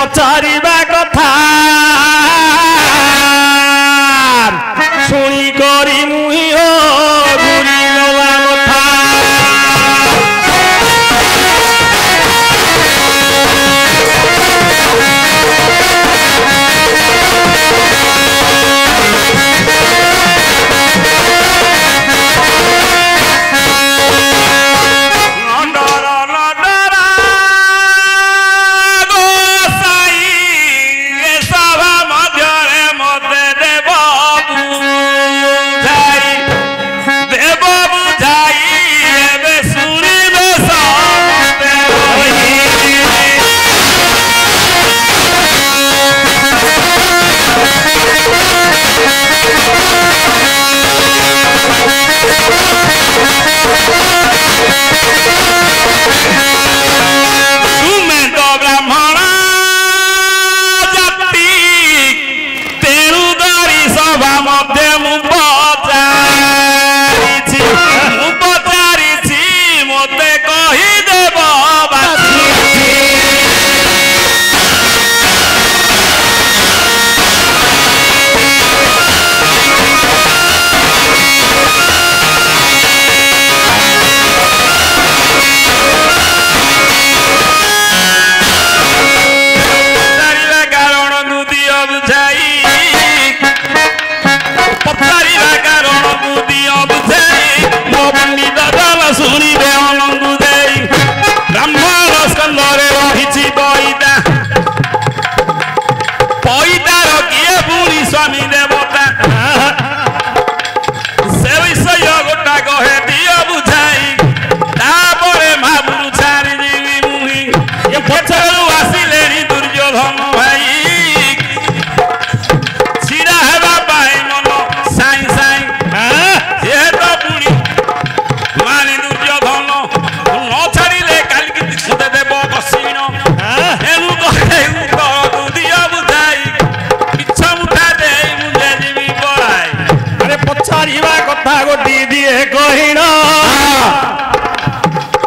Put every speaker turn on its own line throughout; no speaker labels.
पचारिबा कथा शुणी करी मुही हो घूरी गला कथा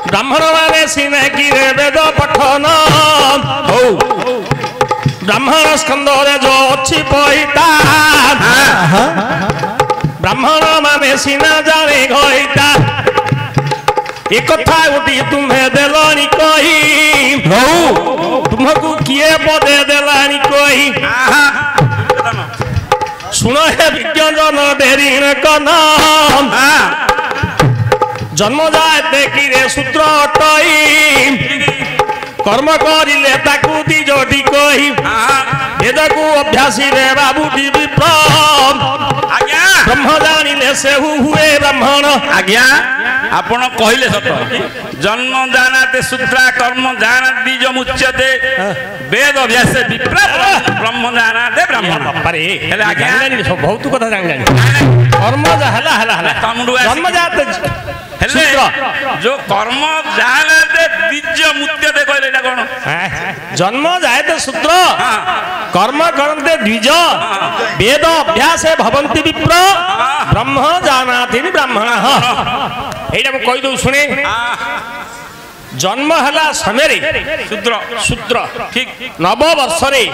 ब्राह्मण माने सिने गिरे वेद पठन ब्राह्मण स्कंद जो अच्छी पईता ब्राह्मण माने सिना जाने गईता एक कथा गोटी तुम्हें देलानी कही तुमको किए पदे देलानी कही सुनो हे विज्ञान डेरी कन जन्म जाए देखिरे सूत्र अटई कर्म करिले ताकू दी जोड़ी कही वेद को अभ्यासी रे बाबूटी विप्र ब्रह्म जानिले से हुए ब्राह्मण
आज्ञा आपण कहले सत जन्म जानाते सूत्रा कर्म जानाति जो मुच्यते वेद अभ्यास विप्र ब्रह्म जानाते ब्राह्मण
अरे
हेले आज्ञा
बहुत कथा जान कर्म हला हला हला जन्म जाते
हेले जो कर्म जानाते द्विज मुच्यते कहले ना कोन
जन्म जायते सूत्र कर्म करते द्विज वेद अभ्यास भवन्ति विप्र ब्रह्म जानाति ब्राह्मण एटा म कहि दउ सुने जन्म हला समय
शूद्र
शूद्र
ठीक
नव वर्षरे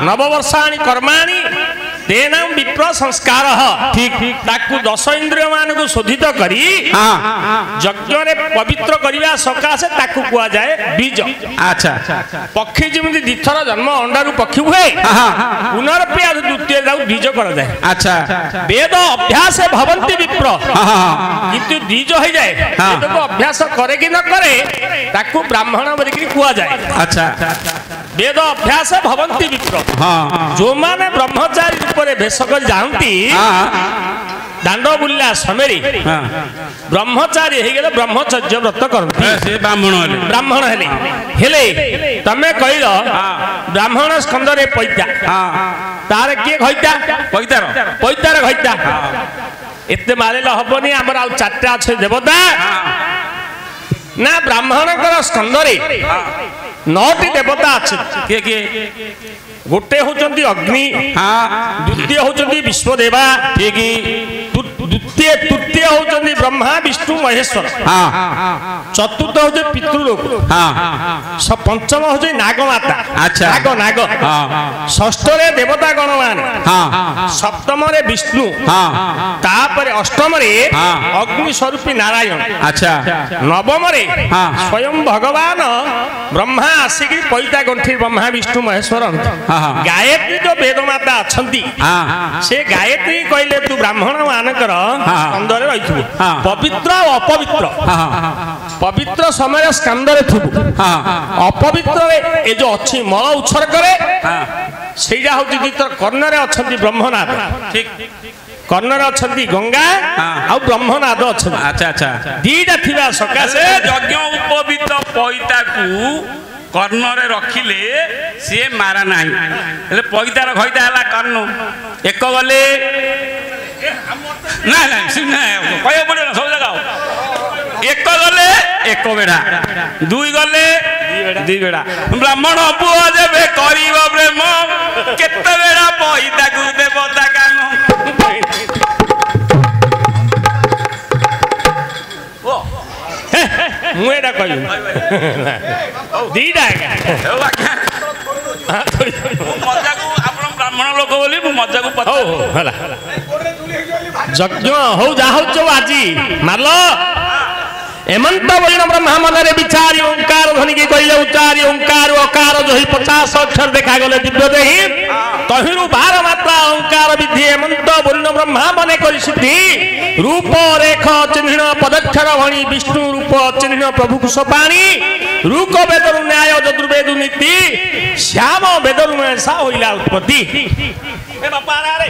नव वर्षाणि कर्माणि तेना विप्र संस्कार ठीक ताकू 10 इंद्रिय मान को शोधित करी यज्ञ रे पवित्र करिया सकाशे ताकू कुआ जाए बीज
अच्छा
पक्षी जेमि दिथर जन्म अंडा रु पक्षी हुए पुनर्पि द्वितीय जाऊ बीज कर जाए अच्छा वेद अभ्यास भवन्ति विप्र किंतु बीज हो जाए वेद को अभ्यास करे कि न करे ताकू ब्राह्मण बोलिकी कुआ जाए अच्छा वेद अभ्यास भवन्ति विप्र जो माने ब्रह्मचारी रूपरे भेष कर जानती दांड बुल्ला समय ब्रह्मचारी हे गेले ब्रह्मचर्य व्रत करती
से ब्राह्मण
हेले तमे कहिल ब्राह्मण स्कंद रे पैता तार के घइता पैतार घइता एते मारेला हबनी हमर आ चारटा अछि देवता ना ब्राह्मण कर स्कंद रे 9टी देवता अछि के गोटे होचंती अग्नि द्वितीय होचंती विश्वदेवा ठीक द्वितीय तृतीय होचंदी ब्रह्मा विष्णु महेश्वर चतुर्थ होचे पितृलोक पंचम होचे नागमाता नाग नाग षष्ठ रे देवता गणमान सप्तम रे विष्णु तापरे अष्टम रे अग्नि स्वरूपी नारायण अच्छा नवम रे स्वयं भगवान ब्रह्मा आसिक पैता गंठी ब्रह्मा विष्णु महेश्वर गायत्री जो वेदमाता अछंती से गायत्री कहले तू ब्राह्मण मानकर स्कंदरे रहिथु पवित्र और अपवित्र पवित्र समय स्कंदरे थुबु अपवित्र ए जो अछि मल उत्सर्ग रे सेजा होती भीतर कर्णरे अछंती ब्रह्मनाथ ठीक कर्णरे अछंती गंगा आ ब्रह्मनाथ अछंती अच्छा अच्छा दीटा थिबा सकासे
यज्ञ उपवित पैता को कर्णरे रखिले सी मारा नहीं हेले पैतार खइता हला कर्ण एक गले ना ना कह पड़े ना सब जगह एक गले एक बेड़ा दुई गले दी बेड़ा ब्राह्मण पुआ जेबे करिब प्रेम केते बेड़ा पैता को देवता कान
मु एटा कहू दीटा
मजा को आपण ब्राह्मण लोक बोली मु मजा को पता
होला यज्ञ हो जा हो आजी मारलो एमंत वर्ण ब्रह्मा मनरे विचारी ओंकार ध्वनि के कहले उच्चारी ओंकार अकार जो 50 अक्षर देखा गले दिव्य देहि तहिरु 12 मात्रा ओंकार विधि एमंत वर्ण ब्रह्मा मने करि सिद्धि रूप रेख चिन्ह पदक्षर भणी विष्णु रूप चिन्ह प्रभु कुशपाणी रूप वेदरु न्याय चतुर्वेद नीति श्याम वेदरु सा होइला उत्पत्ति ए बापा रे